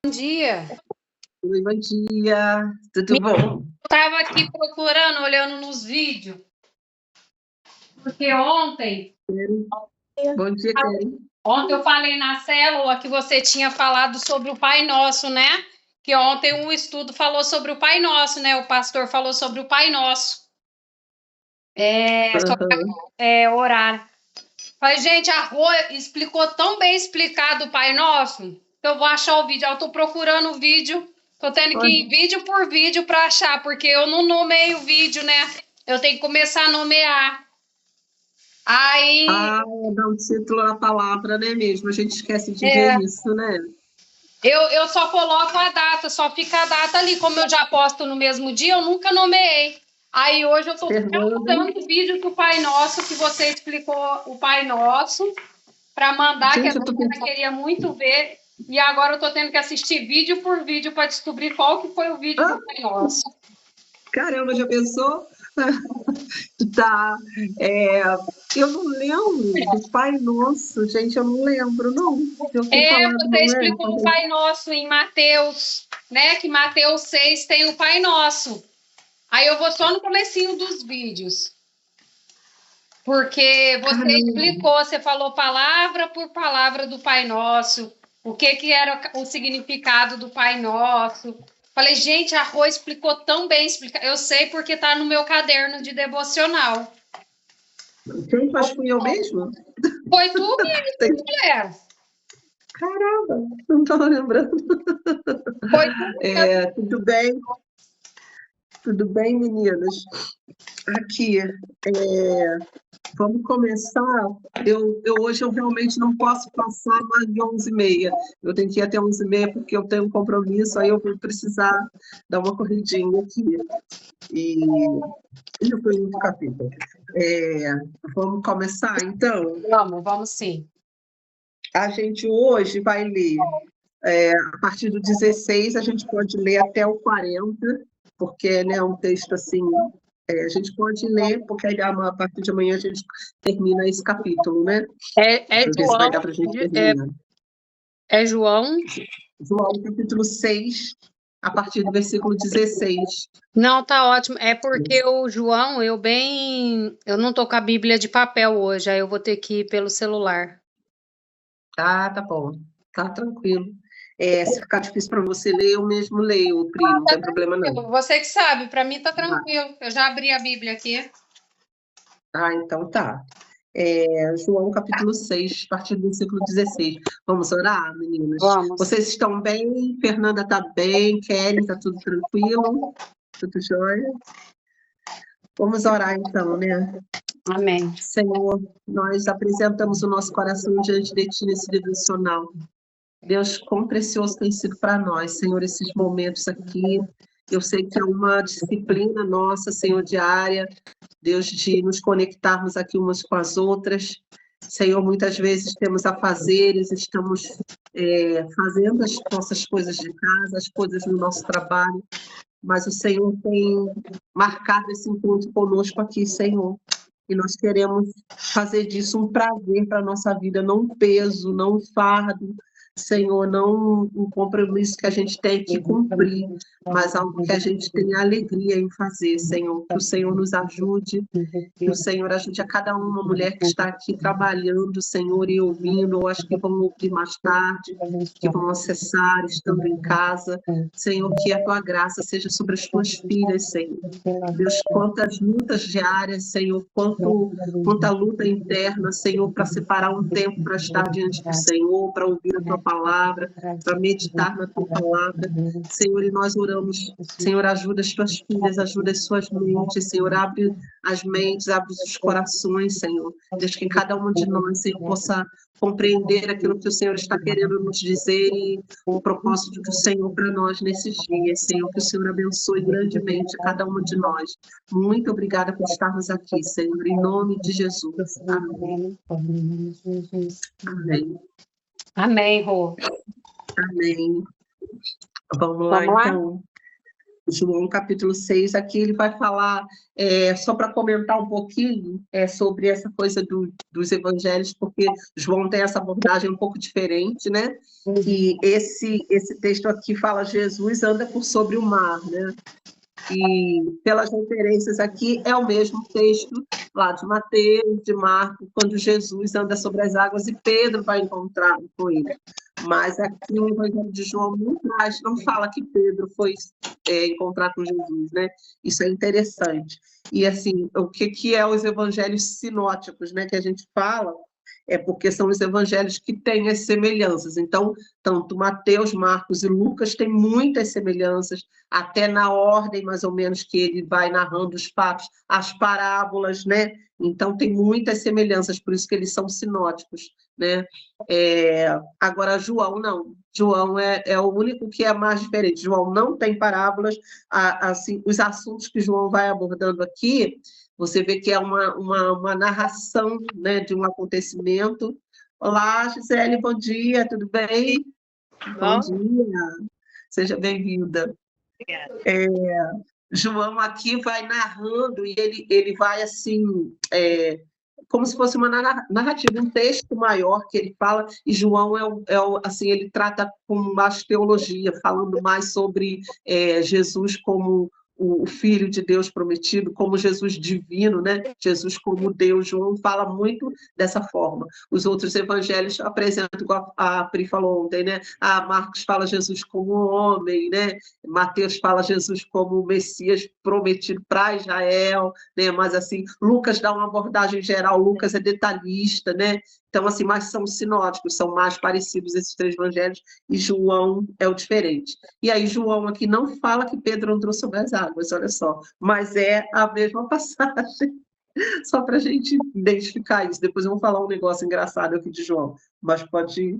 Bom dia. Oi, bom dia. Tudo bom? Eu estava aqui procurando, olhando nos vídeos, porque Bom dia, Karen. ontem eu falei na célula que você tinha falado sobre o Pai Nosso, né? Que ontem um estudo falou sobre o Pai Nosso, né? O pastor falou sobre o Pai Nosso. Aham. Orar. Mas, gente, a Rô explicou tão bem explicado o Pai Nosso, que eu vou achar o vídeo. Eu tô procurando o vídeo, tô tendo que ir vídeo por vídeo para achar, porque eu não nomeio o vídeo, né? Eu tenho que começar a nomear. Aí, Dá um título à palavra, né mesmo? A gente esquece de ver é, isso, né? eu só coloco a data, só fica a data ali. Como eu já posto no mesmo dia, eu nunca nomeei. Aí hoje eu tô Fernanda. catando o vídeo do Pai Nosso, que você explicou o Pai Nosso, para mandar, que a Gente, eu tô Juliana pensando. queria muito ver. E agora eu tô tendo que assistir vídeo por vídeo para descobrir qual que foi o vídeo Ah, do Pai Nosso. caramba, já pensou? Tá. Eu não lembro do Pai Nosso, gente, eu não lembro, não. Eu ter falado, Você não explicou o lembro. Pai Nosso em Mateus, né? Que Mateus 6 tem o Pai Nosso. Aí eu vou só no comecinho dos vídeos. Porque você Caramba. explicou, você falou palavra por palavra do Pai Nosso, o que era o significado do Pai Nosso. Falei, gente, a Rô explicou tão bem. Eu sei porque está no meu caderno de devocional. Gente, mas fui eu mesmo? Foi tu mesmo, Tem- mulher. Caramba, não estava lembrando. Foi tu mesmo. Tudo bem? Tudo bem, meninas? Aqui, vamos começar. Hoje eu realmente não posso passar mais de 11h30. Eu tenho que ir até 11h30 porque eu tenho um compromisso, aí eu vou precisar dar uma corridinha aqui. E eu fui no capítulo. É, Vamos começar, então? Vamos sim. A gente hoje vai ler, a partir do 16, a gente pode ler até o 40, porque né, é um texto assim. A gente pode ler, porque aí a partir de amanhã a gente termina esse capítulo, né? É Para ver se vai João, dar para a gente terminar. é João. João, capítulo 6, a partir do versículo 16. Não, tá ótimo. É porque o João, eu não tô com a Bíblia de papel hoje, aí eu vou ter que ir pelo celular. Tá bom. Tá tranquilo. Se ficar difícil para você ler, eu mesmo leio, Pri, não Tá tem problema não. Você que sabe, para mim tá Ah, tranquilo. Eu já abri a Bíblia aqui. então tá. João capítulo 6, a partir do versículo 16. Vamos orar, meninas? Vamos. Vocês estão bem? Fernanda está bem? Kelly, está tudo tranquilo? Tudo jóia? Vamos orar então, né? Amém. Senhor, nós apresentamos o nosso coração diante de Ti nesse devocional. Deus, quão precioso tem sido para nós, Senhor, esses momentos aqui. Eu sei que é uma disciplina nossa, Senhor, diária, Deus, de nos conectarmos aqui umas com as outras. Senhor, muitas vezes temos afazeres, estamos fazendo as nossas coisas de casa, as coisas no nosso trabalho, mas o Senhor tem marcado esse encontro conosco aqui, Senhor. E nós queremos fazer disso um prazer para a nossa vida, não um peso, não um fardo, Senhor, não um compromisso que a gente tem que cumprir, mas algo que a gente tem alegria em fazer, Senhor. Que o Senhor nos ajude, que o Senhor ajude a cada uma mulher que está aqui trabalhando, Senhor, e ouvindo, ou acho que vão ouvir mais tarde, que vão acessar, estando em casa. Senhor, que a tua graça seja sobre as tuas filhas, Senhor. Deus, quantas lutas diárias, Senhor, quanta luta interna, Senhor, para separar um tempo para estar diante do Senhor, para ouvir a tua palavra, para meditar na tua palavra. Senhor, e nós oramos, Senhor, ajuda as tuas filhas, ajuda as suas mentes, Senhor, abre as mentes, abre os corações, Senhor. Deus, que cada uma de nós, Senhor, possa compreender aquilo que o Senhor está querendo nos dizer e o propósito do Senhor para nós nesses dias, Senhor. Que o Senhor abençoe grandemente a cada uma de nós. Muito obrigada por estarmos aqui, Senhor, em nome de Jesus. Amém. Amém. Amém, Rô. Amém. Vamos lá, Vamos lá? então. João capítulo 6, aqui ele vai falar, só para comentar um pouquinho sobre essa coisa dos evangelhos, porque João tem essa abordagem um pouco diferente, né? E esse texto aqui fala Jesus anda por sobre o mar, né? E pelas referências aqui, é o mesmo texto lá de Mateus, de Marcos, quando Jesus anda sobre as águas e Pedro vai encontrar com ele. Mas aqui no Evangelho de João não fala que Pedro foi encontrar com Jesus, né? Isso é interessante. E, assim, o que é os evangelhos sinóticos, né, que a gente fala? É porque são os evangelhos que têm as semelhanças. Então, tanto Mateus, Marcos e Lucas têm muitas semelhanças, até na ordem, mais ou menos, que ele vai narrando os fatos, as parábolas, né? Então, tem muitas semelhanças, por isso que eles são sinóticos, né? Agora, João não. João é o único que é mais diferente. João não tem parábolas. Assim, os assuntos que João vai abordando aqui, você vê que é uma narração, né, de um acontecimento. Olá, Gisele, bom dia, tudo bem? Bom dia, seja bem-vinda. João aqui vai narrando e ele vai assim, como se fosse uma narrativa, um texto maior que ele fala, e João assim, ele trata com mais teologia, falando mais sobre Jesus como o Filho de Deus prometido, como Jesus divino, né? Jesus como Deus. João fala muito dessa forma. Os outros evangelhos apresentam, igual a Pri falou ontem, né? Marcos fala Jesus como homem, né? Mateus fala Jesus como o Messias prometido para Israel, né? Mas assim, Lucas dá uma abordagem geral, Lucas é detalhista, né? Então, assim, mas são sinóticos, são mais parecidos esses três evangelhos, e João é o diferente. E aí, João aqui não fala que Pedro andou sobre as águas, olha só, mas é a mesma passagem, só para a gente identificar isso. Depois eu vou falar um negócio engraçado aqui de João, mas pode.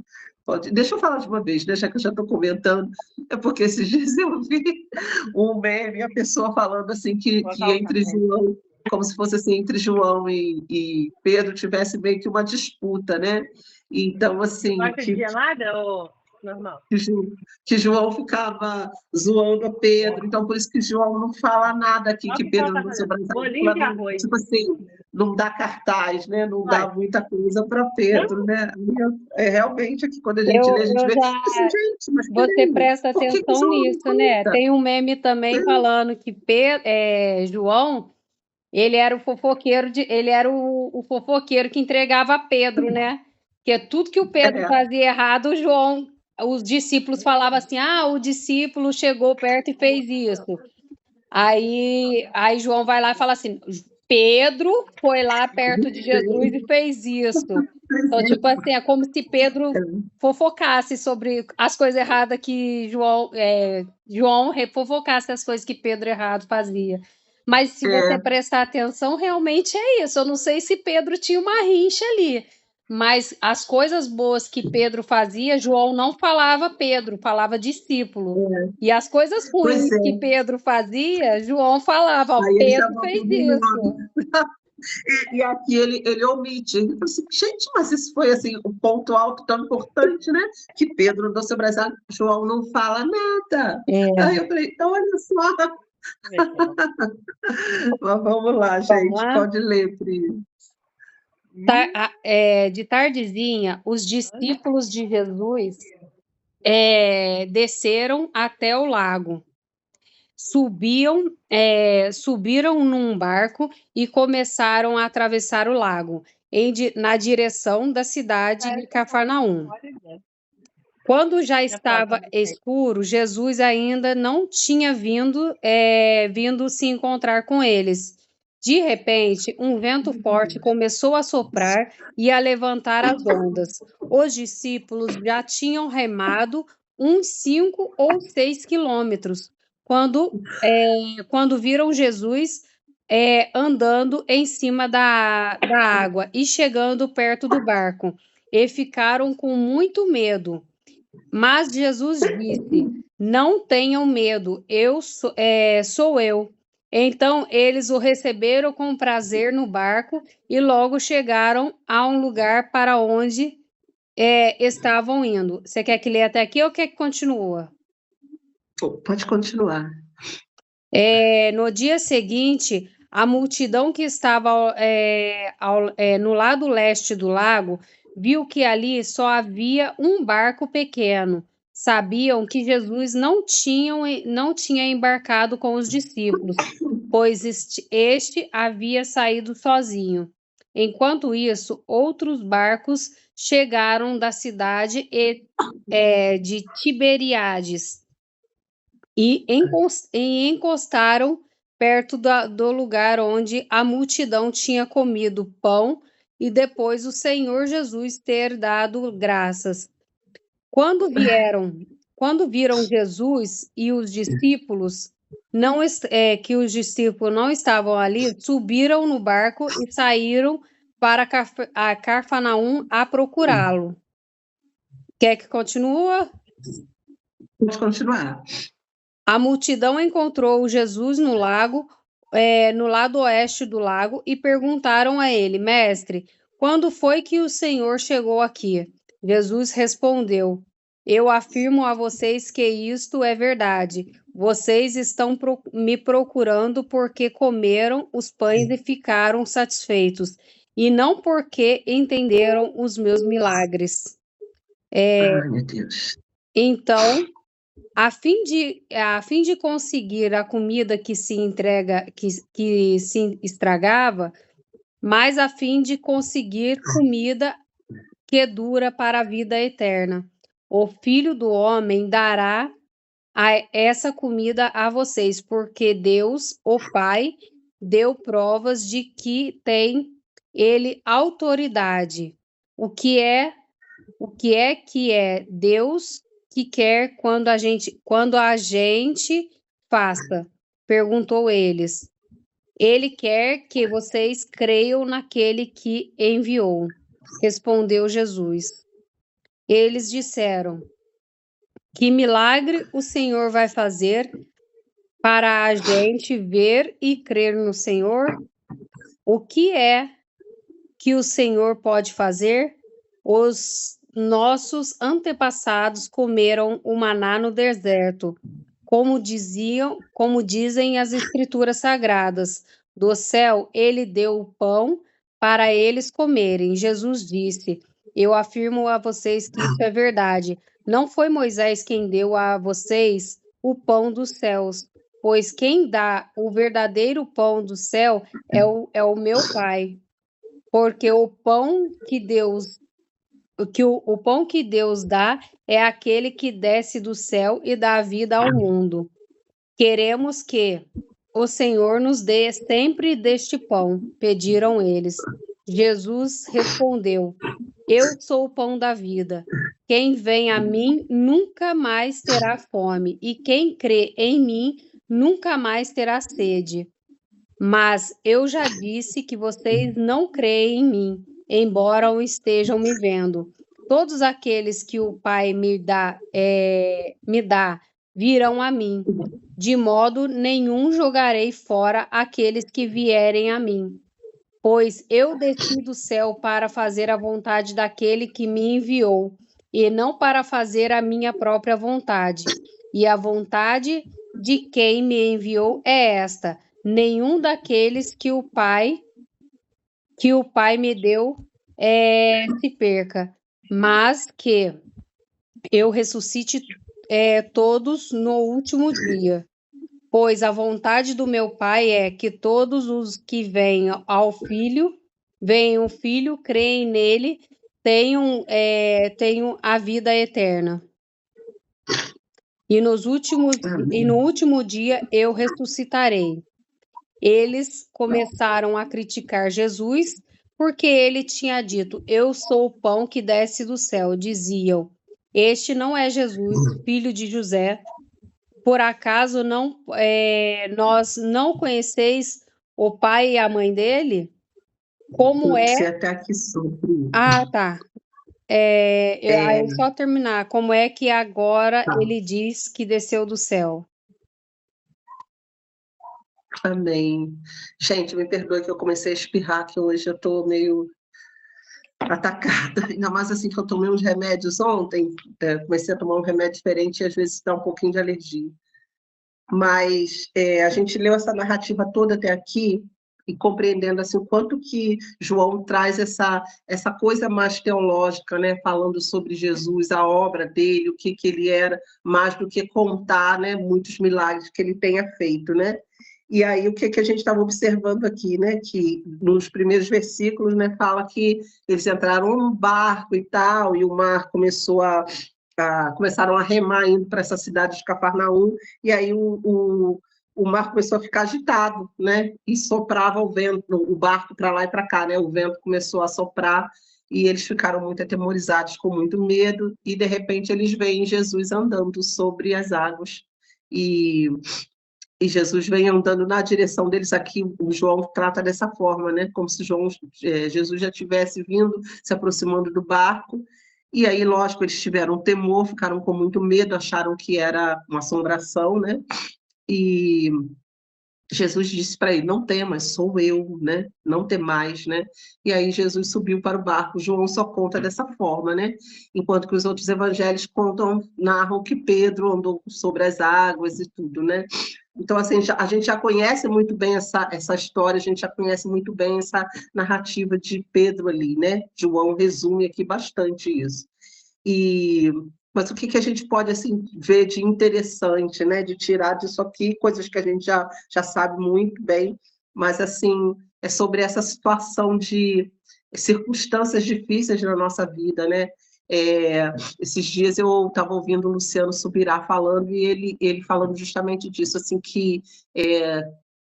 Deixa eu falar de uma vez, né? Já que eu já estou comentando, é porque esses dias eu vi um meme, a pessoa falando assim que entre João, como se fosse assim, entre João e Pedro tivesse meio que uma disputa, né? Então, assim, Gosta de gelada ou normal? que João ficava zoando a Pedro, então por isso que João não fala nada aqui, que Pedro não sobre as bolinho de arroz. tipo assim, não dá cartaz, né? Não dá muita coisa para Pedro, né? Realmente aqui quando a gente lê, a gente vê assim, gente, mas Você presta por que atenção João não nisso, né? conta? Tem um meme também falando que João, ele era o fofoqueiro ele era o fofoqueiro que entregava a Pedro, né? Porque tudo que o Pedro fazia errado, os discípulos falavam assim: o discípulo chegou perto e fez isso. Aí João vai lá e fala assim: Pedro foi lá perto de Jesus e fez isso. Então, tipo assim, é como se Pedro fofocasse sobre as coisas erradas que João fofocasse as coisas que Pedro errado fazia. Mas se você prestar atenção, realmente é isso. Eu não sei se Pedro tinha uma rincha ali, mas as coisas boas que Pedro fazia, João não falava Pedro, falava discípulo. E as coisas ruins que Pedro fazia, João falava, Pedro fez isso. E aqui ele omite. Ele fala assim, gente, mas isso foi assim, um ponto alto tão importante, né? Que Pedro andou sobre as águas, João não fala nada. Aí eu falei, então olha só. Mas vamos lá, gente, pode ler, Pri. De tardezinha, os discípulos de Jesus desceram até o lago. Subiram num barco e começaram a atravessar o lago, na direção da cidade de Cafarnaum. Quando já estava escuro, Jesus ainda não tinha vindo se encontrar com eles. De repente, um vento forte começou a soprar e a levantar as ondas. Os discípulos já tinham remado uns 5 ou 6 quilômetros quando viram Jesus andando em cima da água e chegando perto do barco, e ficaram com muito medo. Mas Jesus disse: não tenham medo, sou eu. Então eles o receberam com prazer no barco e logo chegaram a um lugar para onde estavam indo. Você quer que leia até aqui ou quer que continue? Pode continuar. No dia seguinte, a multidão que estava no lado leste do lago viu que ali só havia um barco pequeno. Sabiam que Jesus não tinha embarcado com os discípulos, pois este havia saído sozinho. Enquanto isso, outros barcos chegaram da cidade de Tiberíades e encostaram perto do lugar onde a multidão tinha comido pão e depois o Senhor Jesus ter dado graças. Quando viram Jesus e os discípulos que os discípulos não estavam ali, subiram no barco e saíram para a Cafarnaum a procurá-lo. Quer que continue? Vamos continuar. A multidão encontrou Jesus no lago, no lado oeste do lago, e perguntaram a ele: Mestre, quando foi que o Senhor chegou aqui? Jesus respondeu: Eu afirmo a vocês que isto é verdade. Vocês estão me procurando porque comeram os pães e ficaram satisfeitos, e não porque entenderam os meus milagres. Ai, meu Deus. Então, a fim de conseguir a comida que se estragava, mas a fim de conseguir comida que dura para a vida eterna. O Filho do Homem dará essa comida a vocês, porque Deus, o Pai, deu provas de que tem ele autoridade. O que é Deus que quer quando a gente faça? Perguntou eles. Ele quer que vocês creiam naquele que enviou. Respondeu Jesus. Eles disseram: Que milagre o Senhor vai fazer para a gente ver e crer no Senhor? O que é que o Senhor pode fazer? Os nossos antepassados comeram o maná no deserto, como dizem as Escrituras Sagradas. Do céu ele deu o pão para eles comerem. Jesus disse: Eu afirmo a vocês que isso é verdade. Não foi Moisés quem deu a vocês o pão dos céus, pois quem dá o verdadeiro pão do céu é o meu Pai. Porque o pão que Deus dá é aquele que desce do céu e dá vida ao mundo. Queremos que o Senhor nos dê sempre deste pão, pediram eles. Jesus respondeu: Eu sou o pão da vida. Quem vem a mim nunca mais terá fome, e quem crê em mim nunca mais terá sede. Mas eu já disse que vocês não creem em mim, embora o estejam me vendo. Todos aqueles que o Pai me dá virão a mim. De modo nenhum jogarei fora aqueles que vierem a mim. Pois eu desci do céu para fazer a vontade daquele que me enviou, e não para fazer a minha própria vontade. E a vontade de quem me enviou é esta: nenhum daqueles que o Pai me deu se perca, mas que eu ressuscite todos no último dia. Pois a vontade do meu Pai é que todos os que venham ao Filho, creem nele, tenham a vida eterna. E no último dia eu ressuscitarei. Eles começaram a criticar Jesus, porque ele tinha dito: Eu sou o pão que desce do céu. Diziam: Este não é Jesus, filho de José? Por acaso nós não conheceis o pai e a mãe dele? Como é? Você até aqui sobre. Ah, tá. Aí só terminar. Como é que agora ele diz que desceu do céu? Amém. Gente, me perdoe que eu comecei a espirrar, que hoje eu estou meio atacada. Ainda mais assim que eu tomei uns remédios ontem. Comecei a tomar um remédio diferente e às vezes dá um pouquinho de alergia. mas a gente leu essa narrativa toda até aqui e compreendendo assim o quanto que João traz essa coisa mais teológica, né, falando sobre Jesus, a obra dele, o que ele era, mais do que contar, né, muitos milagres que ele tenha feito, né? E aí o que a gente estava observando aqui, né, que nos primeiros versículos, né, fala que eles entraram num barco e tal, e o mar começaram a remar indo para essa cidade de Cafarnaum, e aí o mar começou a ficar agitado, né? E soprava o vento, o barco para lá e para cá, né? O vento começou a soprar e eles ficaram muito atemorizados, com muito medo, e de repente eles veem Jesus andando sobre as águas. E Jesus vem andando na direção deles. Aqui o João trata dessa forma, né? Como se Jesus já tivesse vindo, se aproximando do barco. E aí, lógico, eles tiveram temor, ficaram com muito medo, acharam que era uma assombração, né? E Jesus disse para ele, não temas, sou eu, né? Não temais, né? E aí Jesus subiu para o barco. João só conta dessa forma, né? Enquanto que os outros evangelhos narram que Pedro andou sobre as águas e tudo, né? Então, assim, a gente já conhece muito bem essa história, a gente já conhece muito bem essa narrativa de Pedro ali, né? João resume aqui bastante isso. Mas o que a gente pode assim, ver de interessante, né? De tirar disso aqui, coisas que a gente já sabe muito bem, mas assim, é sobre essa situação de circunstâncias difíceis na nossa vida, né? Esses dias eu estava ouvindo o Luciano Subirá falando, e ele falando justamente disso, assim, que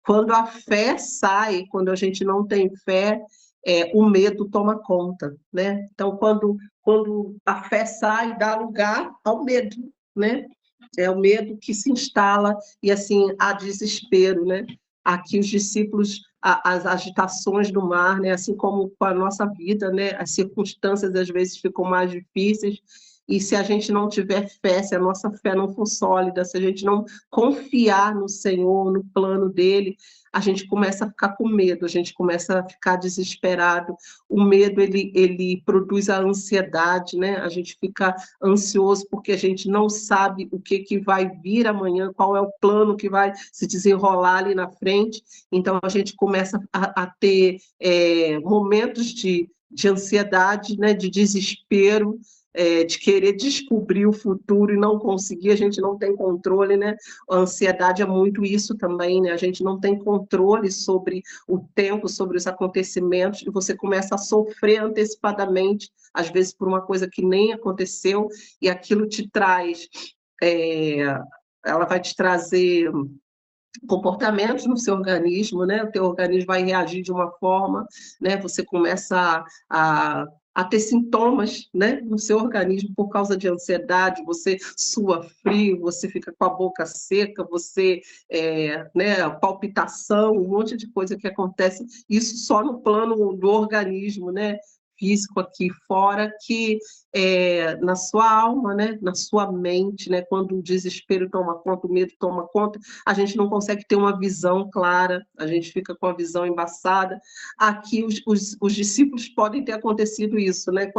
quando a fé sai, quando a gente não tem fé, o medo toma conta, né? Então, quando a fé sai, dá lugar ao medo, né? É o medo que se instala e, assim, há desespero, né? Aqui os discípulos, as agitações do mar, né? Assim como com a nossa vida, né? As circunstâncias, às vezes, ficam mais difíceis, e se a gente não tiver fé, se a nossa fé não for sólida, se a gente não confiar no Senhor, no plano dele, a gente começa a ficar com medo, a gente começa a ficar desesperado. O medo, ele produz a ansiedade, né? A gente fica ansioso porque a gente não sabe o que vai vir amanhã, qual é o plano que vai se desenrolar ali na frente. Então, a gente começa a ter momentos de ansiedade, né? De desespero, de querer descobrir o futuro e não conseguir, a gente não tem controle, né? A ansiedade é muito isso também, né? A gente não tem controle sobre o tempo, sobre os acontecimentos, e você começa a sofrer antecipadamente, às vezes por uma coisa que nem aconteceu, e aquilo te traz, ela vai te trazer comportamentos no seu organismo, né? O teu organismo vai reagir de uma forma, né? Você começa a ter sintomas, né, no seu organismo por causa de ansiedade, você sua frio, você fica com a boca seca, você, né, palpitação, um monte de coisa que acontece, isso só no plano do organismo, né, físico aqui fora, que na sua alma, né, na sua mente, né, quando o desespero toma conta, o medo toma conta, a gente não consegue ter uma visão clara, a gente fica com a visão embaçada. Aqui os discípulos podem ter acontecido isso, né,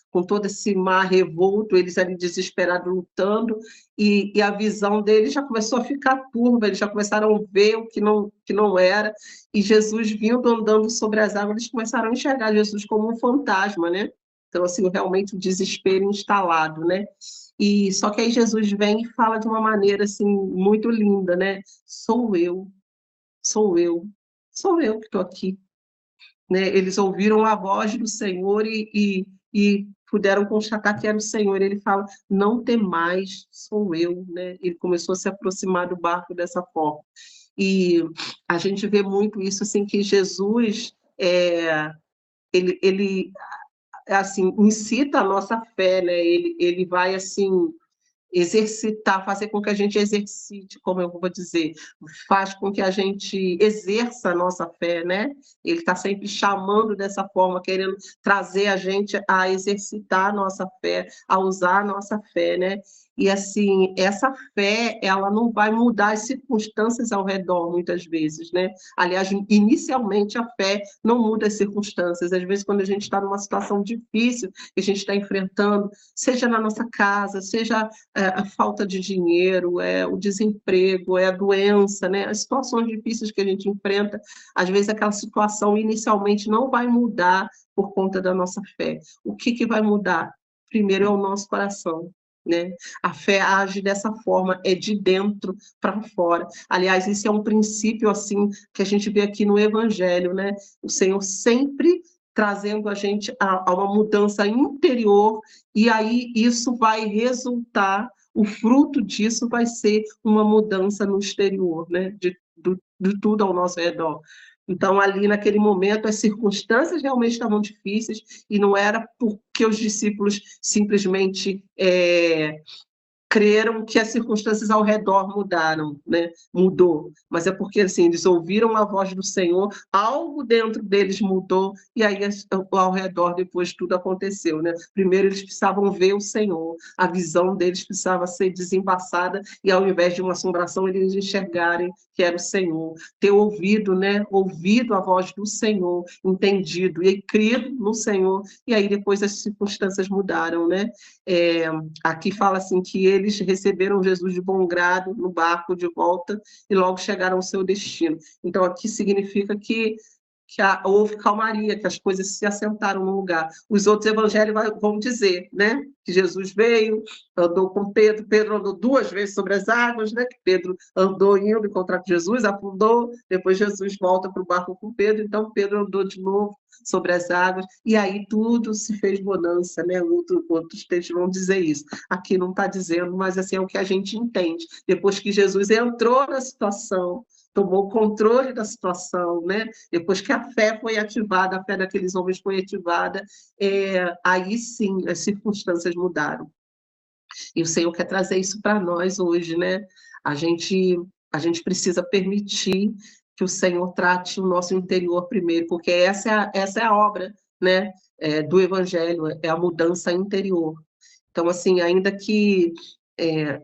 com todo esse mar revolto, eles ali desesperados lutando, e a visão deles já começou a ficar turva, eles já começaram a ver o que não era, e Jesus vindo andando sobre as águas, eles começaram a enxergar Jesus como um fantasma, né? Então, assim, realmente o desespero instalado, né? E só que aí Jesus vem e fala de uma maneira, assim, muito linda, né? Sou eu que estou aqui, né? Eles ouviram a voz do Senhor e puderam constatar que era o Senhor. Ele fala, não temais, sou eu, né? Ele começou a se aproximar do barco dessa forma. E a gente vê muito isso, assim, que Jesus, ele assim, incita a nossa fé, né? Ele vai, assim, exercitar, fazer com que a gente exercite, como eu vou dizer, faz com que a gente exerça a nossa fé, né? Ele está sempre chamando dessa forma, querendo trazer a gente a exercitar a nossa fé, a usar a nossa fé, né? E, assim, essa fé, ela não vai mudar as circunstâncias ao redor, muitas vezes, né? Aliás, inicialmente, a fé não muda as circunstâncias. Às vezes, quando a gente está numa situação difícil, que a gente está enfrentando, seja na nossa casa, seja a falta de dinheiro, o desemprego, a doença, né? As situações difíceis que a gente enfrenta, às vezes aquela situação inicialmente não vai mudar por conta da nossa fé. O que vai mudar? Primeiro é o nosso coração, né? A fé age dessa forma, é de dentro para fora. Aliás, esse é um princípio assim que a gente vê aqui no Evangelho, né? O Senhor sempre trazendo a gente a uma mudança interior, e aí isso vai resultar, o fruto disso vai ser uma mudança no exterior, né? De tudo ao nosso redor. Então, ali naquele momento, as circunstâncias realmente estavam difíceis, e não era porque os discípulos simplesmente creram que as circunstâncias ao redor mudaram, né? Mudou, mas é porque assim eles ouviram a voz do Senhor, algo dentro deles mudou, e aí ao redor depois tudo aconteceu, né? Primeiro eles precisavam ver o Senhor, a visão deles precisava ser desembaçada, e ao invés de uma assombração eles enxergarem que era o Senhor, ter ouvido, né? Ouvido a voz do Senhor, entendido e crido no Senhor, e aí depois as circunstâncias mudaram, né? Aqui fala assim que eles receberam Jesus de bom grado no barco de volta e logo chegaram ao seu destino. Então, aqui significa que houve calmaria, que as coisas se assentaram no lugar. Os outros evangelhos vão dizer, né, que Jesus veio, andou com Pedro, Pedro andou 2 vezes sobre as águas, né, que Pedro andou indo encontrar com Jesus, afundou, depois Jesus volta para o barco com Pedro, então Pedro andou de novo sobre as águas, e aí tudo se fez bonança, né? Outros textos vão dizer isso. Aqui não está dizendo, mas assim é o que a gente entende. Depois que Jesus entrou na situação, tomou o controle da situação, né? Depois que a fé foi ativada, a fé daqueles homens foi ativada, aí sim as circunstâncias mudaram. E o Senhor quer trazer isso para nós hoje, né? A gente precisa permitir que o Senhor trate o nosso interior primeiro, porque essa é a obra, né, do Evangelho, é a mudança interior. Então, assim, ainda que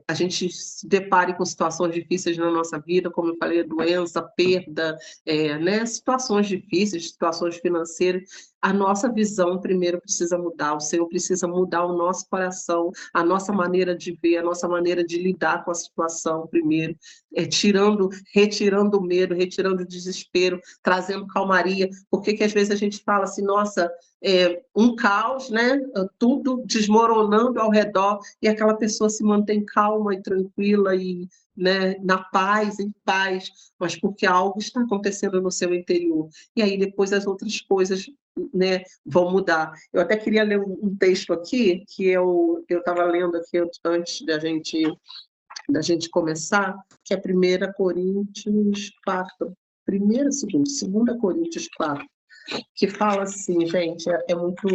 a gente se depare com situações difíceis na nossa vida, como eu falei, doença, perda, né, situações difíceis, situações financeiras, a nossa visão primeiro precisa mudar, o Senhor precisa mudar o nosso coração, a nossa maneira de ver, a nossa maneira de lidar com a situação primeiro, retirando o medo, retirando o desespero, trazendo calmaria, porque que às vezes a gente fala assim, nossa, um caos, né? Tudo desmoronando ao redor, e aquela pessoa se mantém calma e tranquila e, né, na paz, em paz, mas porque algo está acontecendo no seu interior. E aí depois as outras coisas, né, vão mudar. Eu até queria ler um texto aqui, que eu estava lendo aqui antes da gente começar, que é 1 Coríntios 4, 2 Coríntios 4, que fala assim, gente, é muito,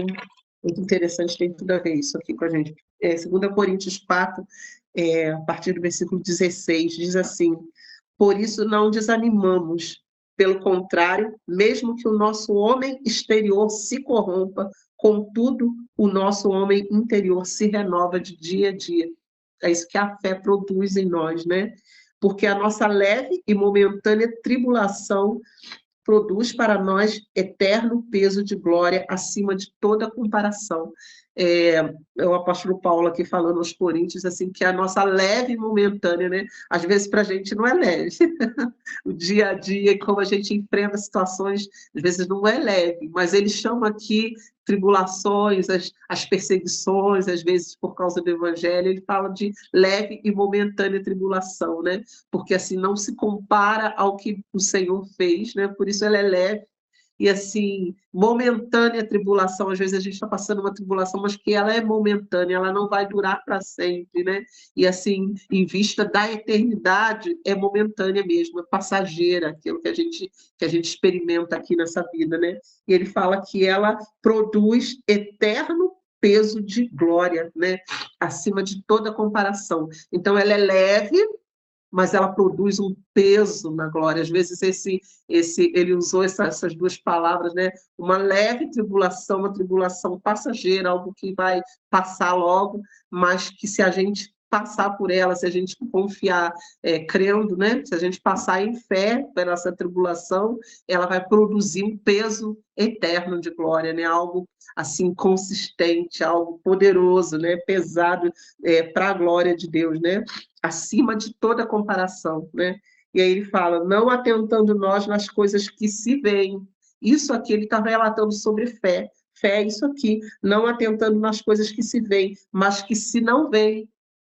muito interessante, tem tudo a ver isso aqui com a gente. 2 Coríntios 4, a partir do versículo 16, diz assim: por isso não desanimamos, pelo contrário, mesmo que o nosso homem exterior se corrompa, contudo, o nosso homem interior se renova de dia a dia. É isso que a fé produz em nós, né? Porque a nossa leve e momentânea tribulação produz para nós eterno peso de glória acima de toda comparação. O apóstolo Paulo aqui falando aos Coríntios, assim, que a nossa leve e momentânea, né? Às vezes para a gente não é leve. O dia a dia, como a gente enfrenta situações, às vezes não é leve, mas ele chama aqui tribulações, as perseguições, às vezes por causa do evangelho, ele fala de leve e momentânea tribulação, né? Porque assim não se compara ao que o Senhor fez, né? Por isso ela é leve. E assim, momentânea tribulação, às vezes a gente está passando uma tribulação, mas que ela é momentânea, ela não vai durar para sempre, né? E assim, em vista da eternidade, é momentânea mesmo, é passageira, aquilo que a gente experimenta aqui nessa vida, né? E ele fala que ela produz eterno peso de glória, né? Acima de toda comparação. Então, ela é leve, mas ela produz um peso na glória. Às vezes ele usou essas 2 palavras, né? Uma leve tribulação, uma tribulação passageira, algo que vai passar logo, mas que se a gente passar por ela, se a gente confiar crendo, né? Se a gente passar em fé pela essa tribulação, ela vai produzir um peso eterno de glória, né? Algo assim consistente, algo poderoso, né? Pesado para a glória de Deus, né? Acima de toda comparação, né? E aí ele fala, não atentando nós nas coisas que se veem. Isso aqui ele está relatando sobre fé. Fé é isso aqui, não atentando nas coisas que se veem, mas que se não veem.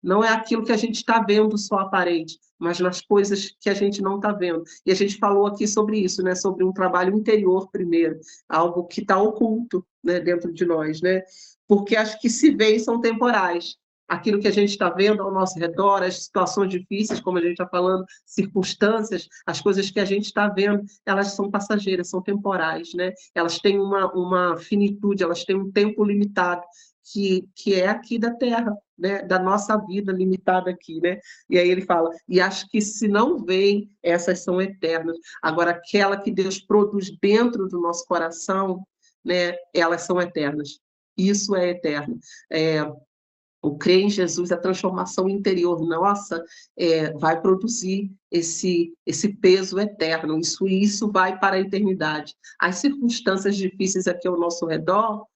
Não é aquilo que a gente está vendo só aparente, mas nas coisas que a gente não está vendo. E a gente falou aqui sobre isso, né? Sobre um trabalho interior primeiro, algo que está oculto, né? Dentro de nós, né? Porque as que se veem são temporais. Aquilo que a gente está vendo ao nosso redor, as situações difíceis, como a gente está falando, circunstâncias, as coisas que a gente está vendo, elas são passageiras, são temporais, né? Elas têm uma finitude, elas têm um tempo limitado, que é aqui da Terra, né? Da nossa vida limitada aqui, né? E aí ele fala, e acho que se não veem, essas são eternas. Agora, aquela que Deus produz dentro do nosso coração, né? Elas são eternas. Isso é eterno. O crer em Jesus, a transformação interior nossa, vai produzir esse peso eterno. Isso vai para a eternidade. As circunstâncias difíceis aqui ao nosso redor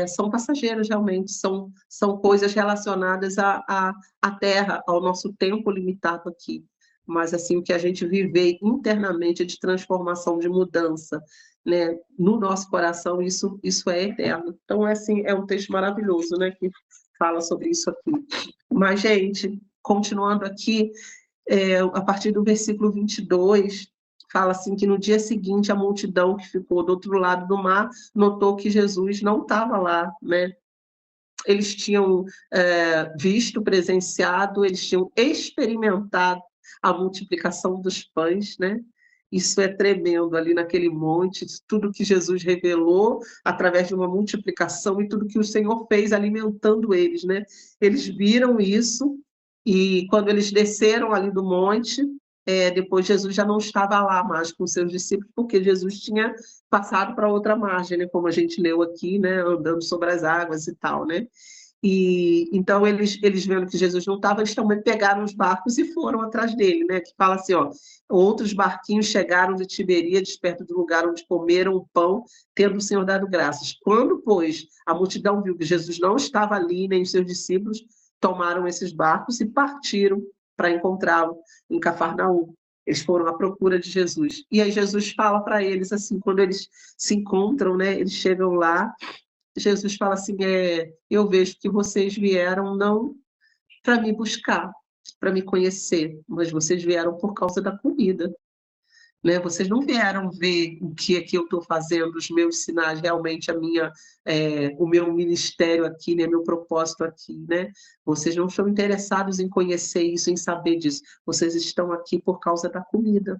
são passageiras, realmente, são coisas relacionadas à Terra, ao nosso tempo limitado aqui. Mas, assim, o que a gente vive internamente de transformação, de mudança, né, no nosso coração, isso é eterno. Então, assim, é um texto maravilhoso, né, que fala sobre isso aqui. Mas, gente, continuando aqui, a partir do versículo 22, fala assim que no dia seguinte a multidão que ficou do outro lado do mar notou que Jesus não estava lá, né? Eles tinham visto, presenciado, eles tinham experimentado a multiplicação dos pães, né? Isso é tremendo ali naquele monte, tudo que Jesus revelou através de uma multiplicação e tudo que o Senhor fez alimentando eles, né? Eles viram isso e quando eles desceram ali do monte, depois Jesus já não estava lá mais com seus discípulos, porque Jesus tinha passado para outra margem, né? Como a gente leu aqui, né? Andando sobre as águas e tal, né? E então eles vendo que Jesus não estava, eles também pegaram os barcos e foram atrás dele, né? Que fala assim, ó, outros barquinhos chegaram de Tiberíades, perto do lugar onde comeram o pão, tendo o Senhor dado graças. Quando, pois, a multidão viu que Jesus não estava ali, nem os seus discípulos, tomaram esses barcos e partiram para encontrá-lo em Cafarnaum. Eles foram à procura de Jesus. E aí Jesus fala para eles, assim, quando eles se encontram, né? Eles chegam lá, Jesus fala assim, eu vejo que vocês vieram não para me buscar, para me conhecer, mas vocês vieram por causa da comida, né? Vocês não vieram ver o que é que eu estou fazendo, os meus sinais, realmente o meu ministério aqui, né? Meu propósito aqui, né? Vocês não estão interessados em conhecer isso, em saber disso. Vocês estão aqui por causa da comida,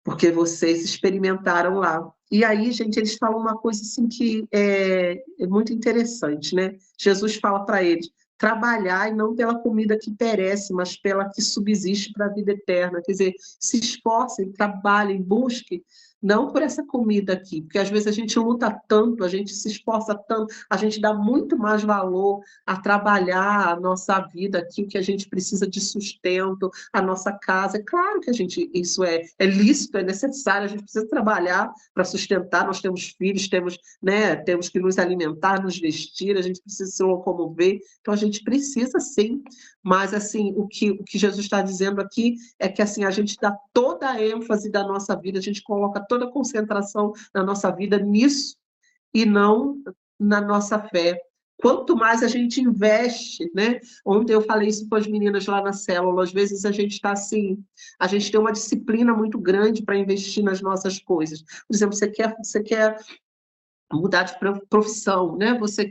porque vocês experimentaram lá. E aí, gente, eles falam uma coisa assim que é muito interessante, né? Jesus fala para eles, trabalhar e não pela comida que perece, mas pela que subsiste para a vida eterna. Quer dizer, se esforcem, trabalhem, busquem, não por essa comida aqui, porque às vezes a gente luta tanto, a gente se esforça tanto, a gente dá muito mais valor a trabalhar a nossa vida aqui, o que a gente precisa de sustento, a nossa casa. É claro que isso é lícito, é necessário, a gente precisa trabalhar para sustentar, nós temos filhos, temos que nos alimentar, nos vestir, a gente precisa se locomover, então a gente precisa sim, mas assim, o que Jesus está dizendo aqui é que assim, a gente dá toda a ênfase da nossa vida, a gente coloca toda a concentração da nossa vida nisso e não na nossa fé. Quanto mais a gente investe, né? Ontem eu falei isso com as meninas lá na célula, às vezes a gente está assim, a gente tem uma disciplina muito grande para investir nas nossas coisas. Por exemplo, você quer mudar de profissão, né? Você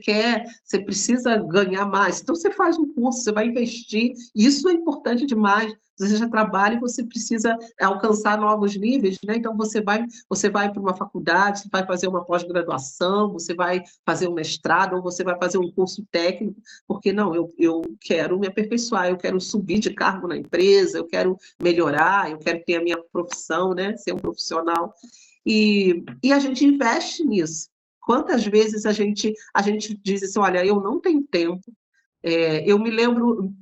precisa ganhar mais. Então, você faz um curso, você vai investir. Isso é importante demais. Você já trabalha e você precisa alcançar novos níveis, né? Então, você vai para uma faculdade, você vai fazer uma pós-graduação, você vai fazer um mestrado, ou você vai fazer um curso técnico, porque não, eu quero me aperfeiçoar, eu quero subir de cargo na empresa, eu quero melhorar, eu quero ter a minha profissão, né? Ser um profissional. E a gente investe nisso. Quantas vezes a gente diz assim, olha, eu não tenho tempo, Eu me lembro,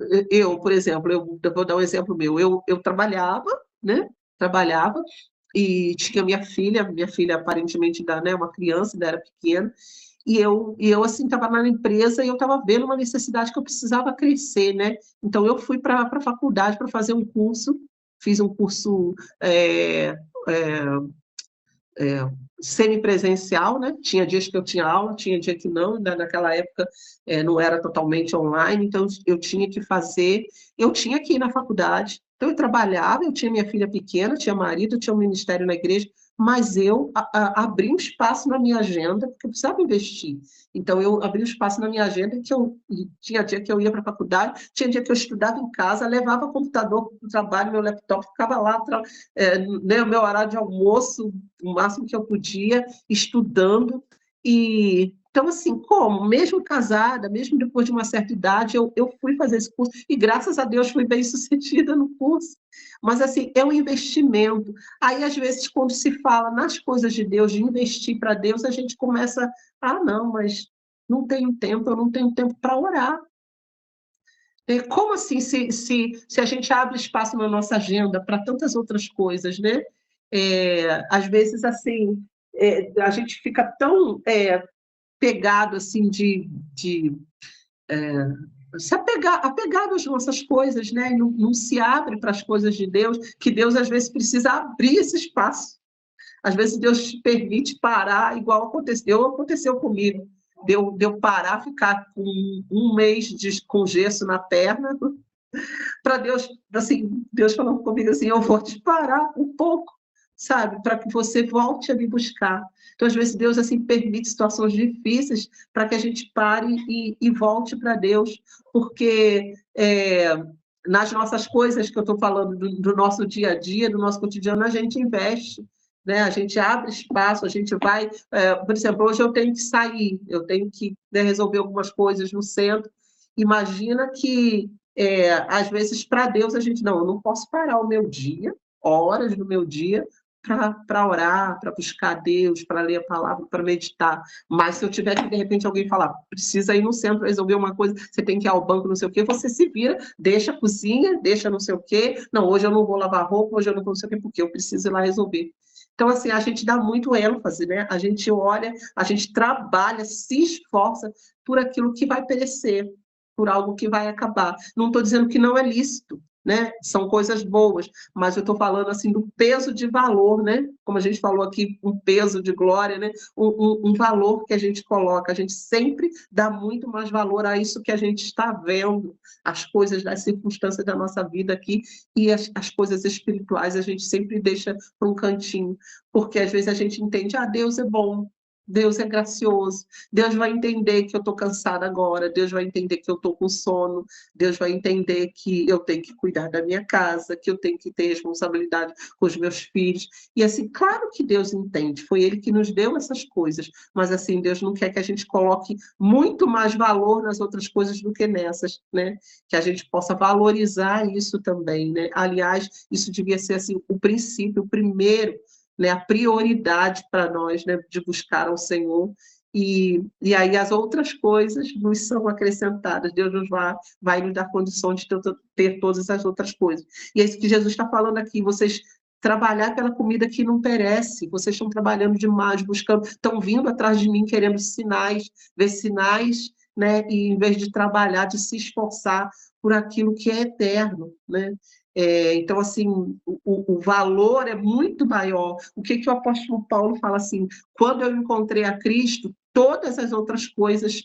por exemplo, eu vou dar um exemplo meu. Eu trabalhava, né? Trabalhava e tinha minha filha aparentemente ainda, né, uma criança, ainda era pequena, e eu assim, estava na empresa e eu estava vendo uma necessidade que eu precisava crescer, né? Então, eu fui para a faculdade para fazer um curso, fiz um curso semipresencial, né? Tinha dias que eu tinha aula, tinha dia que não, naquela época não era totalmente online, então eu tinha que fazer, eu tinha que ir na faculdade, então eu trabalhava, eu tinha minha filha pequena, tinha marido, tinha um ministério na igreja, mas eu abri um espaço na minha agenda, porque eu precisava investir. Então, eu abri um espaço na minha agenda que eu tinha dia que eu ia para a faculdade, tinha dia que eu estudava em casa, levava o computador para o trabalho, meu laptop, ficava lá, né, o meu horário de almoço, o máximo que eu podia, estudando. Então, assim, mesmo casada, mesmo depois de uma certa idade, eu fui fazer esse curso, e graças a Deus fui bem sucedida no curso. Mas, assim, é um investimento. Aí, às vezes, quando se fala nas coisas de Deus, de investir para Deus, a gente começa, não, mas não tenho tempo, eu não tenho tempo para orar. Como assim, se a gente abre espaço na nossa agenda para tantas outras coisas, né? Às vezes, assim, a gente fica tão pegado, assim, apegado às nossas coisas, né? Não se abre para as coisas de Deus, que Deus, às vezes, precisa abrir esse espaço. Às vezes, Deus te permite parar, igual aconteceu comigo. Deu parar, ficar com um mês com gesso na perna, para Deus, assim, Deus falando comigo assim, eu vou te parar um pouco, sabe, para que você volte a me buscar. Então, às vezes, Deus assim permite situações difíceis para que a gente pare e volte para Deus, porque nas nossas coisas que eu estou falando, do nosso dia a dia, do nosso cotidiano, a gente investe, né? A gente abre espaço, a gente vai... por exemplo, hoje eu tenho que sair, eu tenho que, né, resolver algumas coisas no centro. Imagina que às vezes, para Deus, a gente, não, eu não posso parar o meu dia, horas do meu dia, para orar, para buscar Deus, para ler a palavra, para meditar. Mas se eu tiver que, de repente, alguém falar, precisa ir no centro resolver uma coisa, você tem que ir ao banco, não sei o quê, você se vira, deixa a cozinha, deixa não sei o quê, não, hoje eu não vou lavar roupa, hoje eu não vou não sei o quê, porque eu preciso ir lá resolver. Então, assim, a gente dá muito ênfase, né? A gente olha, a gente trabalha, se esforça por aquilo que vai perecer, por algo que vai acabar. Não estou dizendo que não é lícito, né? São coisas boas, mas eu estou falando assim do peso de valor, né? Como a gente falou aqui, um peso de glória, né? Um valor que a gente coloca. A gente sempre dá muito mais valor a isso que a gente está vendo, as coisas das circunstâncias da nossa vida aqui, e as coisas espirituais a gente sempre deixa para um cantinho, porque às vezes a gente entende, Deus é bom, Deus é gracioso, Deus vai entender que eu estou cansada agora, Deus vai entender que eu estou com sono, Deus vai entender que eu tenho que cuidar da minha casa, que eu tenho que ter responsabilidade com os meus filhos. E assim, claro que Deus entende, foi Ele que nos deu essas coisas, mas assim, Deus não quer que a gente coloque muito mais valor nas outras coisas do que nessas, né? Que a gente possa valorizar isso também, né? Aliás, isso devia ser assim, o princípio, o primeiro, né, a prioridade para nós, né, de buscar ao Senhor, e aí as outras coisas nos são acrescentadas. Deus vai nos dar condições de ter todas as outras coisas. E é isso que Jesus está falando aqui, vocês trabalhar pela comida que não perece, vocês estão trabalhando demais, estão vindo atrás de mim querendo sinais, ver sinais, né, e em vez de trabalhar, de se esforçar por aquilo que é eterno, né? Então, assim, o valor é muito maior. O que o apóstolo Paulo fala assim, quando eu encontrei a Cristo, todas as outras coisas